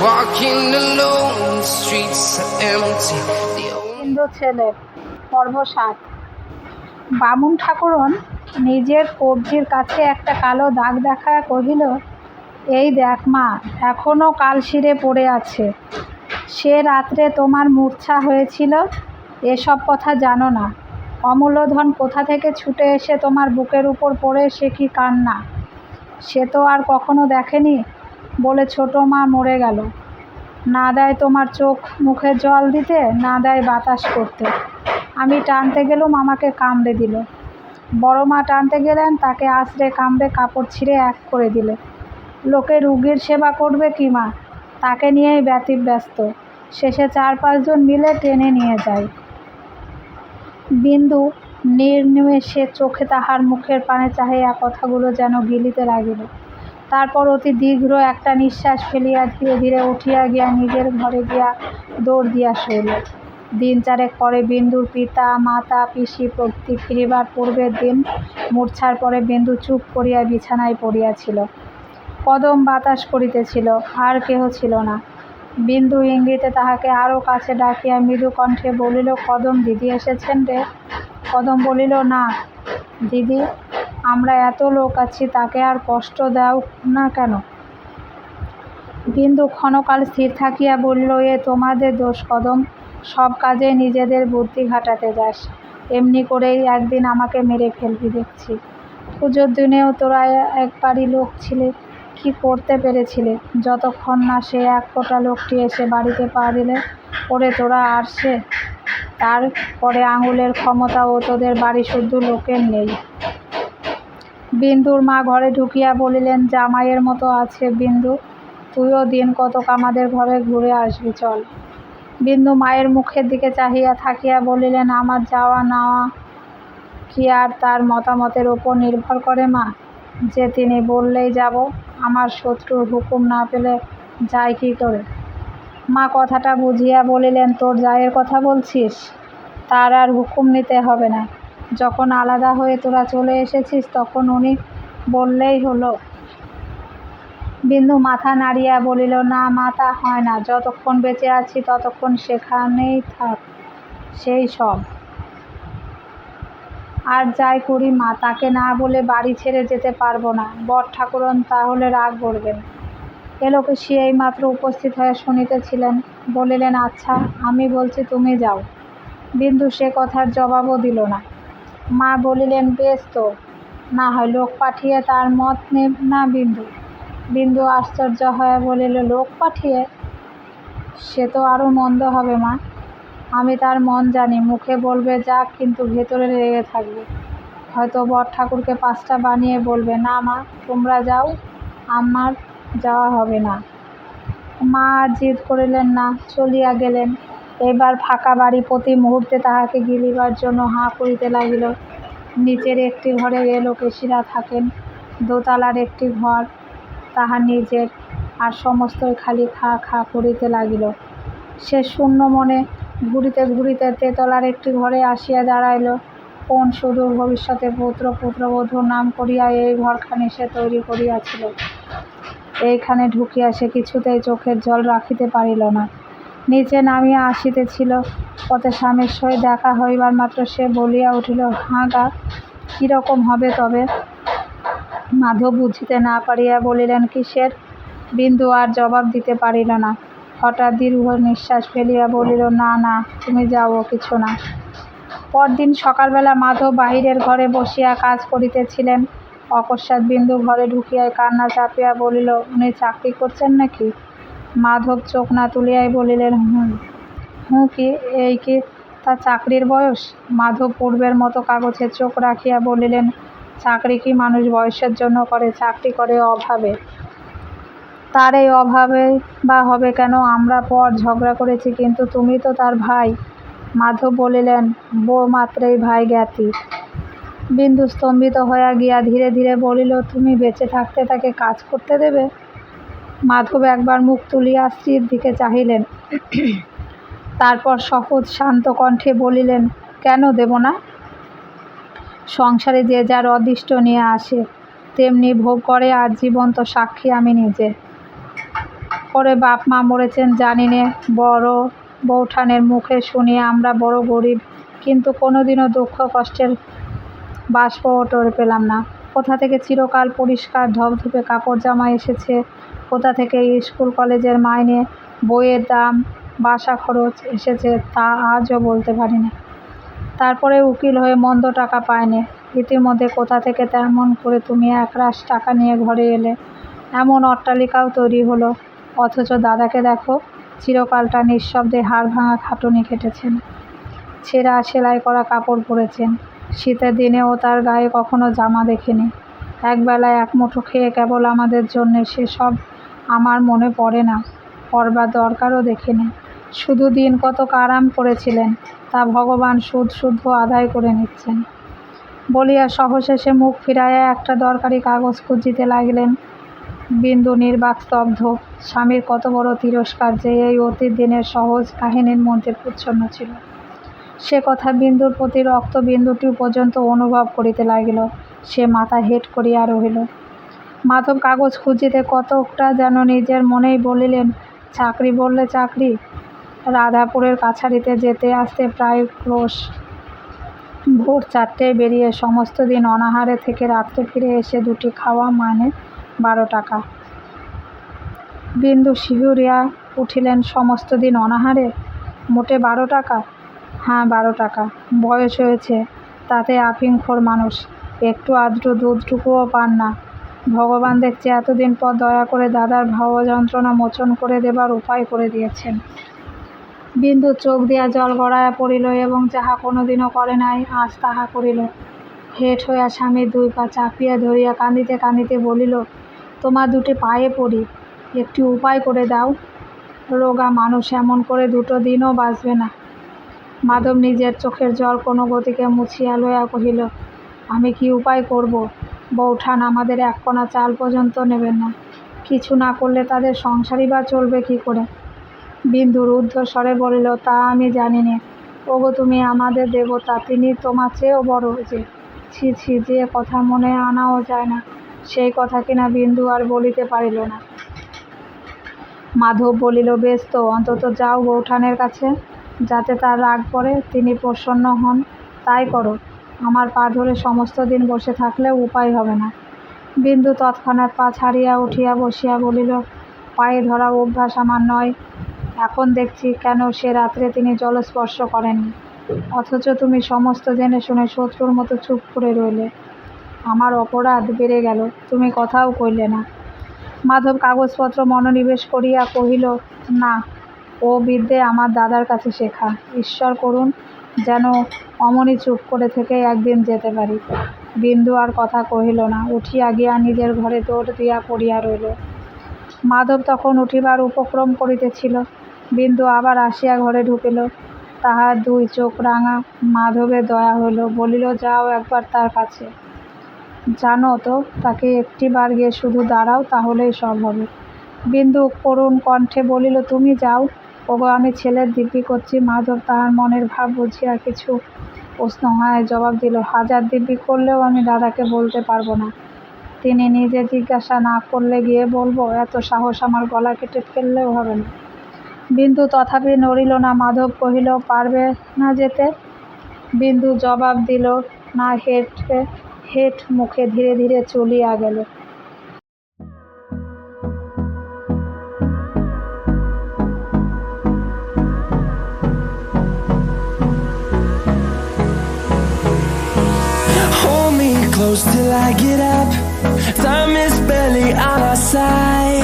walking alone, the streets are empty. Hindu ছেলে পর্ব 7। বামুন ঠাকুরন নিজের কবজির কাছে একটা কালো দাগ দেখায় কহিল, এই দেখ মা, এখনও কালশিরে পড়ে আছে। সে রাত্রে তোমার মূর্ছা হয়েছিল, এসব কথা জানো না। অমূল্যধন কোথা থেকে ছুটে এসে তোমার বুকের উপর পড়ে সে কি কান্না, সে তো আর কখনো দেখেনি বলে ছোট মা মরে গেল। না দেয় তোমার চোখ মুখে জল দিতে, না দেয় বাতাস করতে। আমি টানতে গেলুম, আমাকে কামড়ে দিল। বড় মা টানতে গেলেন, তাকে আছড়ে কামড়ে কাপড় ছিঁড়ে এক করে দিলে। লোকে রুগীর সেবা করবে কি মা, তাকে নিয়েই ব্যতিব্যস্ত। শেষে 4-5 জন মিলে টেনে নিয়ে যায়। বিন্দু নির্নিমেষে চোখে তাহার মুখের পানে চাহিয়া কথাগুলো যেন গিলিতে লাগিল। তারপর অতি দীর্ঘ একটা নিঃশ্বাস ফেলিয়া ধীরে ধীরে উঠিয়া গিয়া নিজের ঘরে গিয়া দৌড় দিয়া শুইল। 3-4 পরে বিন্দুর পিতা মাতা পিসি প্রভৃতি ফিরিবার পূর্বের দিন মূর্ছার পরে বিন্দু চুপ করিয়া বিছানায় পড়িয়াছিল। কদম বাতাস করিতেছিল, আর কেহ ছিল না। বিন্দু ইঙ্গিতে তাহাকে আরও কাছে ডাকিয়া মৃদু কণ্ঠে বলিল, কদম দিদি এসেছেন রে। কদম বলিল, না দিদি, আমরা এত লোক আছি, তাকে আর কষ্ট দাও না কেন? বিন্দু ক্ষণকাল স্থির থাকিয়া বলিল, এ তোমাদের দোষ কদম, সব কাজে নিজেদের বুদ্ধি খাটাতে যাস। এমনি করেই একদিন আমাকে মেরে ফেলবি দেখছি। পুজোর দিনেও তোরা একবারই লোক ছিলে, কি করতে পেরেছিলে? যতক্ষণ না সে এক ফোঁটা লোকটি এসে বাড়িতে পা দিলে, ওরে তোরা আর সে, তারপরে আঙুলের ক্ষমতাও তোদের বাড়ি শুদ্ধ লোকের নেই। বিন্দুর মা ঘরে ঢুকিয়া বলিলেন, জামাইয়ের মতো আছে বিন্দু, তুইও দিন কতক আমাদের ঘরে ঘুরে আসবি, চল। বিন্দু মায়ের মুখের দিকে চাহিয়া থাকিয়া বলিলেন, আমার যাওয়া নেওয়া কি আর তার মতামতের ওপর নির্ভর করে মা, যে তিনি বললেই যাব? আমার শত্রুর হুকুম না পেলে যায় কি করে? মা কথাটা বুঝিয়া বলিলেন, তোর জায়ের কথা বলছিস? তার আর হুকুম নিতে হবে না। যখন আলাদা হয়ে তোরা চলে এসেছিস তখন উনি বললেই হলো। বিন্দু মাথা নাড়িয়া বলিল, না মা, তা হয় না। যতক্ষণ বেঁচে আছি ততক্ষণ সেখানেই থাক, সেই সব। আর যাই করি মা, তাকে না বলে বাড়ি ছেড়ে যেতে পারবো না। বড় ঠাকুরন তাহলে রাগ করবেন। এ লোকে সেই মাত্র উপস্থিত হয়ে শুনিতেছিলেন। বলিলেন, আচ্ছা আমি বলছি, তুমি যাও। বিন্দু সে কথার জবাবও দিল না। মা বলিলেন, বেশ তো, না হয় লোক পাঠিয়ে তার মত নেব না বিন্দু। বিন্দু আশ্চর্য হয়ে বলিল, লোক পাঠিয়ে? সে তো আরও মন্দ হবে মা। আমি তার মন জানি, মুখে বলবে যাক, কিন্তু ভেতরে লেগে থাকবে। হয়তো বড় ঠাকুরকে 5টা বানিয়ে বলবে, না মা তোমরা যাও, আমার যাওয়া হবে না। মা আর জিদ করিলেন না, চলিয়া গেলেন। এবার ফাঁকা বাড়ি প্রতি মুহূর্তে তাহাকে গিলিবার জন্য হাঁ করিতে লাগিল। নিচের একটি ঘরে এ লোকেশিরা থাকেন, দোতলার একটি ঘর তাহার নিজের, আর সমস্তই খালি খা খা করিতে লাগিল। সে শূন্য মনে ঘুরিতে ঘুরিতে তেতলার একটি ঘরে আসিয়া দাঁড়াইল। কোন সুদূর ভবিষ্যতে পুত্র পুত্রবধূর নাম করিয়া এই ঘরখানি সে তৈরি করিয়াছিল। এইখানে ঢুকিয়া সে কিছুতেই চোখের জল রাখিতে পারিল না। নিচে নামিয়া আসিতেছিল, পথে স্বামীর সহিত দেখা হইবার মাত্র সে বলিয়া উঠিল, হাঁ গা, কীরকম হবে তবে? মাধব বুঝিতে না পারিয়া বলিলেন, কিসের? বিন্দু আর জবাব দিতে পারিল না। হঠাৎ দীর্ঘ নিঃশ্বাস ফেলিয়া বলিল, না না, তুমি যাও, কিছু না। পরদিন সকালবেলা মাধব বাহিরের ঘরে বসিয়া কাজ করিতেছিলেন। অকস্মাৎ বিন্দু ঘরে ঢুকিয়াই কান্না চাপিয়া বলিল, উনি চাকরি করছেন নাকি? মাধব চোখ না তুলিয়াই বলিলেন, হুঁ কি, এই কি তার চাকরির বয়স? মাধব পূর্বের মতো কাগজে চোখ রাখিয়া বলিলেন, চাকরি কি মানুষ বয়সের জন্য করে? চাকরি করে অভাবে। তার এই অভাবে বা হবে কেন? আমরা পর ঝগড়া করেছি, কিন্তু তুমি তো তার ভাই। মাধব বলিলেন, বউ মাত্রেই ভাই জ্ঞাতি। বিন্দু স্তম্ভিত হইয়া গিয়া ধীরে ধীরে বলিল, তুমি বেঁচে থাকতে তাকে কাজ করতে দেবে? মাধব একবার মুখ তুলিয়া স্ত্রীর দিকে চাহিলেন, তারপর সহজ শান্ত কণ্ঠে বলিলেন, কেন দেব না? সংসারে যে যার অদৃষ্ট নিয়ে আসে, তেমনি ভোগ করে, আর জীবন্ত সাক্ষী আমি নিজে। পরে বাপ মা মরেছেন জানি নে, বড় বৌঠানের মুখে শুনিয়ে আমরা বড় গরিব, কিন্তু কোনোদিনও দুঃখ কষ্টের বাষ্পও টের পেলাম না। কোথা থেকে চিরকাল পরিষ্কার ধপধপে কাপড় জামা এসেছে, কোথা থেকে স্কুল কলেজের মাইনে, বইয়ের দাম, বাসা খরচ এসেছে তা আজও বলতে পারি না। তারপরে উকিল হয়ে মন্দ টাকা পায়নি, ইতিমধ্যে কোথা থেকে তেমন করে তুমি একরাশ টাকা নিয়ে ঘরে এলে, এমন অট্টালিকাও তৈরি হলো। অথচ দাদাকে দেখো, চিরকালটা নিঃশব্দে হাড় ভাঙা খাটুনি খেটেছেন, ছেঁড়া সেলাই করা কাপড় পরেছেন। শীতের দিনেও তার গায়ে কখনো জামা দেখিনি। একবেলায় এক মুঠো খেয়ে কেবল আমাদের জন্যে, সেসব আমার মনে পড়ে না, পড়বার দরকারও দেখিনি। শুধু দিন কতক আরাম করেছিলেন, তা ভগবান সুদ শুদ্ধ আদায় করে নিচ্ছেন বলিয়া সহশেষে মুখ ফিরাইয়া একটা দরকারি কাগজ খুঁজিতে লাগিলেন। বিন্দু নির্বাক স্তব্ধ। স্বামীর কত বড় তিরস্কার যে এই অতীত দিনের সহজ কাহিনীর মধ্যে প্রচ্ছন্ন ছিল, সে কথা বিন্দুর প্রতি রক্তবিন্দুটি পর্যন্ত অনুভব করিতে লাগিল। সে মাথা হেঁট করিয়া রহিল। মাধব কাগজ খুঁজিতে কতকটা যেন নিজের মনেই বলিলেন, চাকরি বললে চাকরি, রাধাপুরের কাছারিতে যেতে আসতে প্রায় ক্রোশ। ভোর 4টায় বেরিয়ে সমস্ত দিন অনাহারে থেকে রাত্রে ফিরে এসে দুটি খাওয়া মানে 12 টাকা। বিন্দু শিহরিয়া উঠিলেন। সমস্ত দিন অনাহারে, মোটে 12 টাকা? হ্যাঁ, 12 টাকা। বয়স হয়েছে, তাতে আফিংখোর মানুষ, একটু আধটু দুধটুকুও পান না। ভগবান দেখছে এতদিন পর দয়া করে দাদার ভাবযন্ত্রণা মোচন করে দেবার উপায় করে দিয়েছেন। বিন্দু চোখ দিয়া জল গড়াইয়া পড়িল এবং যাহা কোনোদিনও করে নাই আজ তাহা করিল। হেঁট হইয়া স্বামীর 2 পা চাপিয়া ধরিয়া কাঁদিতে কাঁদিতে বলিল, তোমার দুটি পায়ে পড়ি, একটি উপায় করে দাও। রোগা মানুষ, এমন করে 2 দিনও বাঁচবে না। মাধব নিজের চোখের জল কোনো গতিকে মুছিয়া লইয়া কহিল, আমি কি উপায় করব? বৌঠান আমাদের 1 কোনা চাল পর্যন্ত নেবেন না। কিছু না করলে তাদের সংসারই বা চলবে কি করে? বিন্দু রুদ্ধ স্বরে বলিল, তা আমি জানি নে। ওগো, তুমি আমাদের দেবতা, তিনি তোমার চেয়েও বড় যে। ছি ছি, যে কথা মনে আনাও যায় না, সেই কথা কিনা বিন্দু আর বলিতে পারিল না। মাধব বলিল, বেশ তো, অন্তত যাও বৌঠানের কাছে, যাতে তার রাগ পড়ে, তিনি প্রসন্ন হন, তাই করো। আমার পা ধরে সমস্ত দিন বসে থাকলেও উপায় হবে না। বিন্দু তৎক্ষণাৎ পা ছাড়িয়া উঠিয়া বসিয়া বলিল, পায়ে ধরা অভ্যাস আমার নয়। এখন দেখছি কেন সে রাত্রে তিনি জলস্পর্শ করেননি। অথচ তুমি সমস্ত জেনে শুনে শত্রুর মতো চুপ করে রইলে। আমার অপরাধ বেড়ে গেল, তুমি কথাও কইলে না। মাধব কাগজপত্র মনোনিবেশ করিয়া কহিল, না, ও বিদ্যে আমার দাদার কাছে শেখা। ঈশ্বর করুন যেন অমনি চুপ করে থেকে একদিন যেতে পারি। বিন্দু আর কথা কহিল না, উঠিয়া গিয়া নিজের ঘরে দৌড় দিয়া পড়িয়া রইল। মাধব তখন উঠিবার উপক্রম করিতেছিল। বিন্দু আবার আসিয়া ঘরে ঢুকিল। তাহার 2 চোখ রাঙা। মাধবের দয়া হইল, বলিল, যাও একবার তার কাছে। জানো তো, তাকে একটিবার গিয়ে শুধু দাঁড়াও, তাহলেই সব হবে। বিন্দু করুণ কণ্ঠে বলিল, তুমি যাও। ওগো, আমি ছেলের দিব্যি করছি। মাধব তাহার মনের ভাব বুঝিয়া কিছু প্রশ্ন হয় জবাব দিল, 1000 দিব্যি করলেও আমি দাদাকে বলতে পারবো না। তিনি নিজে জিজ্ঞাসা না করলে গিয়ে বলবো? এত সাহস আমার গলা কেটে ফেললেও হবে না। বিন্দু তথাপি নড়িল না। মাধব কহিল, পারবে না যেতে? বিন্দু জবাব দিল না। হেঁট মুখে ধীরে ধীরে চলিয়া গেল। Hold me close till I get up. Time is barely on our side.